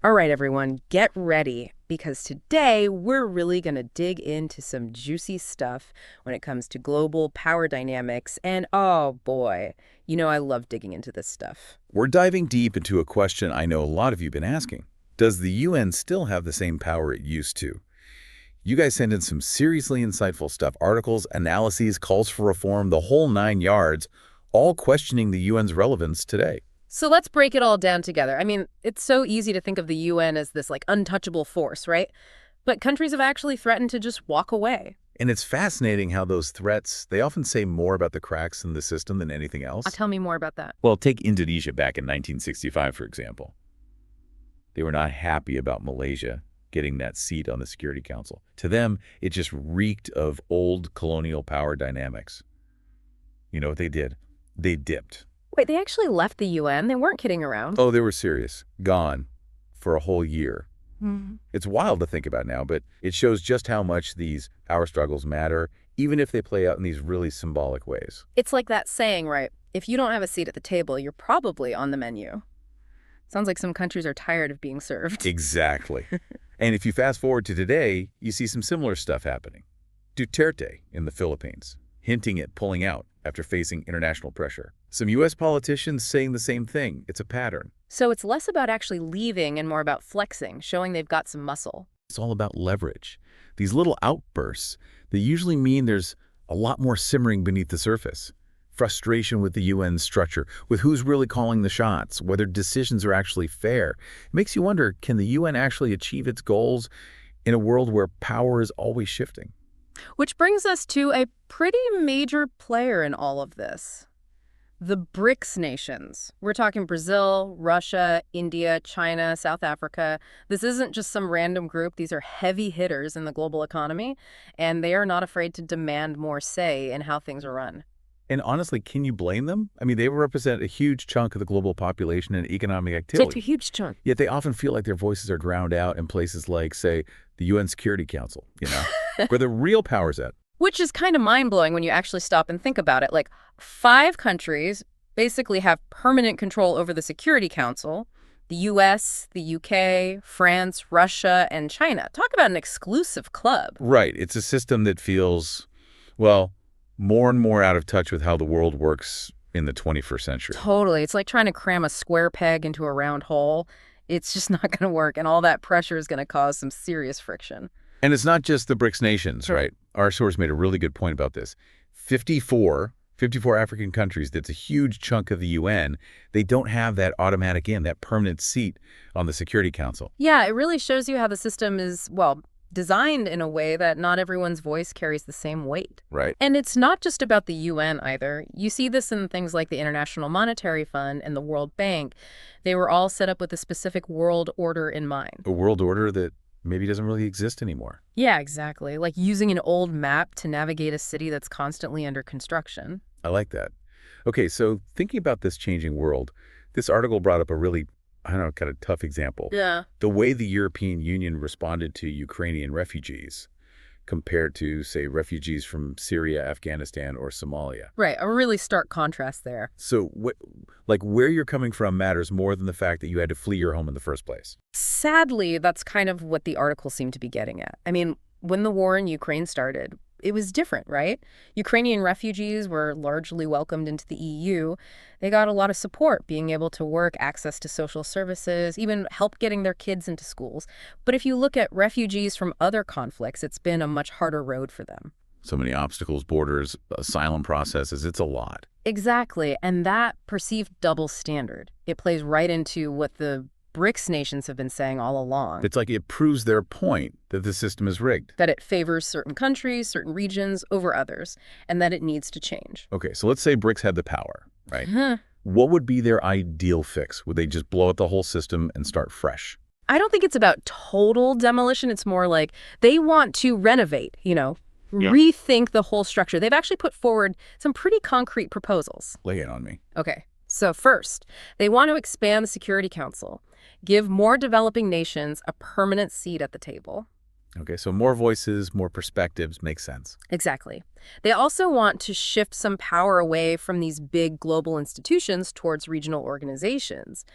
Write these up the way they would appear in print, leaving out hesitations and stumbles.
All right, everyone, get ready because today we're really going to dig into some juicy stuff when it comes to global power dynamics. And oh boy, I love digging into this stuff. We're diving deep into a question I know a lot of you have been asking. Does the UN still have the same power it used to? You guys send in some seriously insightful stuff, articles, analyses, calls for reform, the whole 9 yards, all questioning the UN's relevance today. So let's break it all down together. I mean, it's so easy to think of the UN as this untouchable force, right? But countries have actually threatened to just walk away. And it's fascinating how those threats, they often say more about the cracks in the system than anything else. Tell me more about that. Well, take Indonesia back in 1965, for example. They were not happy about Malaysia getting that seat on the Security Council. To them, it just reeked of old colonial power dynamics. You know what they did? They dipped. Wait, they actually left the UN? They weren't kidding around. Oh, they were serious. Gone for a whole year. Hmm. It's wild to think about now, but it shows just how much these power struggles matter, even if they play out in these really symbolic ways. It's like that saying, right? If you don't have a seat at the table, you're probably on the menu. Sounds like some countries are tired of being served. Exactly. And if you fast forward to today, you see some similar stuff happening. Duterte in the Philippines, hinting at pulling out after facing international pressure. Some U.S. politicians saying the same thing. It's a pattern. So it's less about actually leaving and more about flexing, showing they've got some muscle. It's all about leverage. These little outbursts, they usually mean there's a lot more simmering beneath the surface. Frustration with the UN structure, with who's really calling the shots, whether decisions are actually fair. It makes you wonder, can the UN actually achieve its goals in a world where power is always shifting? Which brings us to a pretty major player in all of this. The BRICS nations. We're talking Brazil, Russia, India, China, South Africa. This isn't just some random group. These are heavy hitters in the global economy, and they are not afraid to demand more say in how things are run. And honestly, can you blame them? I mean, they represent a huge chunk of the global population and economic Such a activity. huge chunk. Yet they often feel like their voices are drowned out in places like, say, the UN Security Council, where the real power's at. Which is kind of mind-blowing when you actually stop and think about it. Like, 5 countries basically have permanent control over the Security Council. The US, the UK, France, Russia, and China. Talk about an exclusive club. Right. It's a system that feels, well, more and more out of touch with how the world works in the 21st century. Totally. It's like trying to cram a square peg into a round hole. It's just not going to work, and all that pressure is going to cause some serious friction. And it's not just the BRICS nations, Sure. right? Our source made a really good point about this. 54 African countries, that's a huge chunk of the UN. They don't have that automatic that permanent seat on the Security Council. Yeah, it really shows you how the system is, well, designed in a way that not everyone's voice carries the same weight. Right. And it's not just about the UN either. You see this in things like the International Monetary Fund and the World Bank. They were all set up with a specific world order in mind. A world order that maybe doesn't really exist anymore. Yeah, exactly. Like using an old map to navigate a city that's constantly under construction. I like that. Okay, so thinking about this changing world, this article brought up a really, kind of tough example. Yeah. The way the European Union responded to Ukrainian refugees compared to, say, refugees from Syria, Afghanistan, or Somalia. Right, a really stark contrast there. So, where you're coming from matters more than the fact that you had to flee your home in the first place. Sadly, that's kind of what the article seemed to be getting at. I mean, when the war in Ukraine started, it was different, right? Ukrainian refugees were largely welcomed into the EU. They got a lot of support, being able to work, access to social services, even help getting their kids into schools. But if you look at refugees from other conflicts, it's been a much harder road for them. So many obstacles, borders, asylum processes, it's a lot. Exactly, and that perceived double standard. It plays right into what the BRICS nations have been saying all along. It's like it proves their point that the system is rigged. That it favors certain countries, certain regions over others, and that it needs to change. Okay, so let's say BRICS had the power, right? Huh. What would be their ideal fix? Would they just blow up the whole system and start fresh? I don't think it's about total demolition. It's more like they want to renovate, rethink the whole structure. They've actually put forward some pretty concrete proposals. Lay it on me. Okay, so first, they want to expand the Security Council, give more developing nations a permanent seat at the table. Okay, so more voices, more perspectives makes sense. Exactly. They also want to shift some power away from these big global institutions towards regional organizations.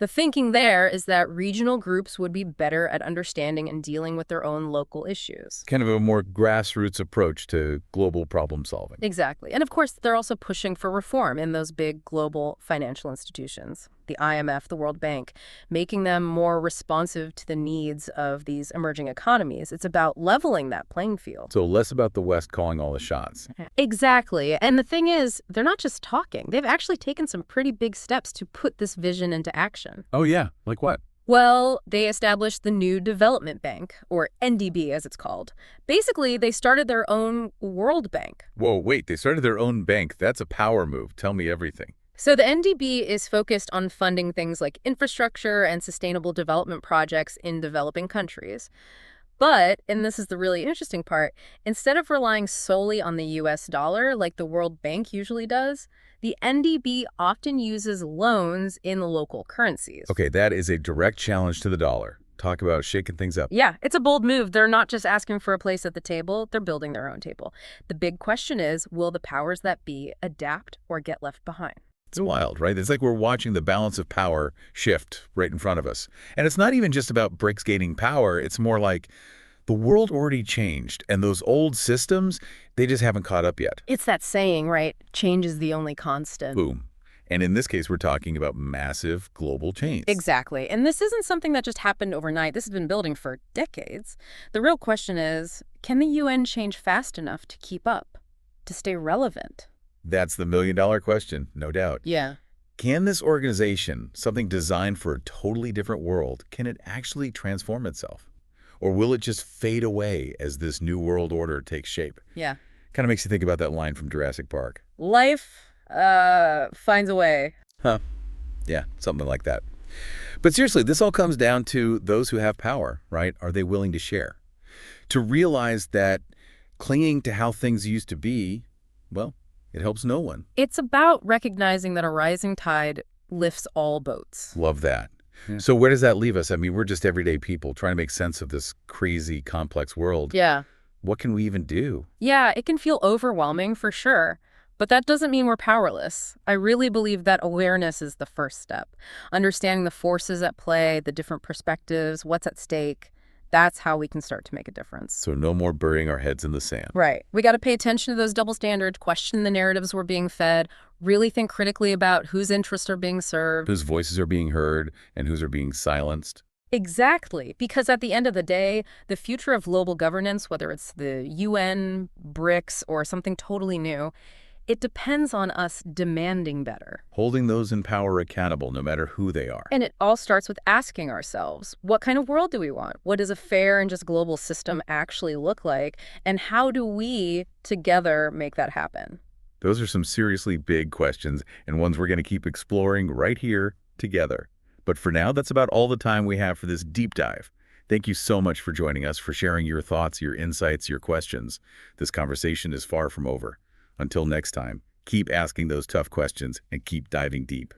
The thinking there is that regional groups would be better at understanding and dealing with their own local issues. Kind of a more grassroots approach to global problem solving. Exactly. And of course, they're also pushing for reform in those big global financial institutions, the IMF, the World Bank, making them more responsive to the needs of these emerging economies. It's about leveling that playing field. So less about the West calling all the shots. Exactly. And the thing is, they're not just talking. They've actually taken some pretty big steps to put this vision into action. Oh, yeah. Like what? Well, they established the New Development Bank, or NDB as it's called. Basically, they started their own World Bank. Whoa, wait, they started their own bank. That's a power move. Tell me everything. So the NDB is focused on funding things like infrastructure and sustainable development projects in developing countries. But, and this is the really interesting part, instead of relying solely on the US dollar like the World Bank usually does, the NDB often uses loans in local currencies. Okay, that is a direct challenge to the dollar. Talk about shaking things up. Yeah, it's a bold move. They're not just asking for a place at the table, they're building their own table. The big question is, will the powers that be adapt or get left behind? It's wild, right? It's like we're watching the balance of power shift right in front of us. And it's not even just about BRICS gaining power. It's more like the world already changed, and those old systems, they just haven't caught up yet. It's that saying, right? Change is the only constant. Boom. And in this case, we're talking about massive global change. Exactly. And this isn't something that just happened overnight. This has been building for decades. The real question is, can the UN change fast enough to keep up, to stay relevant? That's the million-dollar question, no doubt. Yeah. Can this organization, something designed for a totally different world, can it actually transform itself? Or will it just fade away as this new world order takes shape? Yeah. Kind of makes you think about that line from Jurassic Park. Life finds a way. Huh. Yeah, something like that. But seriously, this all comes down to those who have power, right? Are they willing to share? To realize that clinging to how things used to be, well, it helps no one. It's about recognizing that a rising tide lifts all boats. Love that. Yeah. So where does that leave us? I mean, we're just everyday people trying to make sense of this crazy, complex world. Yeah. What can we even do? Yeah, it can feel overwhelming for sure. But that doesn't mean we're powerless. I really believe that awareness is the first step. Understanding the forces at play, the different perspectives, what's at stake. That's how we can start to make a difference. So no more burying our heads in the sand. Right. We got to pay attention to those double standards, question the narratives we're being fed, really think critically about whose interests are being served. Whose voices are being heard and whose are being silenced. Exactly. Because at the end of the day, the future of global governance, whether it's the UN, BRICS, or something totally new, it depends on us demanding better. Holding those in power accountable, no matter who they are. And it all starts with asking ourselves, what kind of world do we want? What does a fair and just global system actually look like? And how do we together make that happen? Those are some seriously big questions and ones we're going to keep exploring right here together. But for now, that's about all the time we have for this deep dive. Thank you so much for joining us, for sharing your thoughts, your insights, your questions. This conversation is far from over. Until next time, keep asking those tough questions and keep diving deep.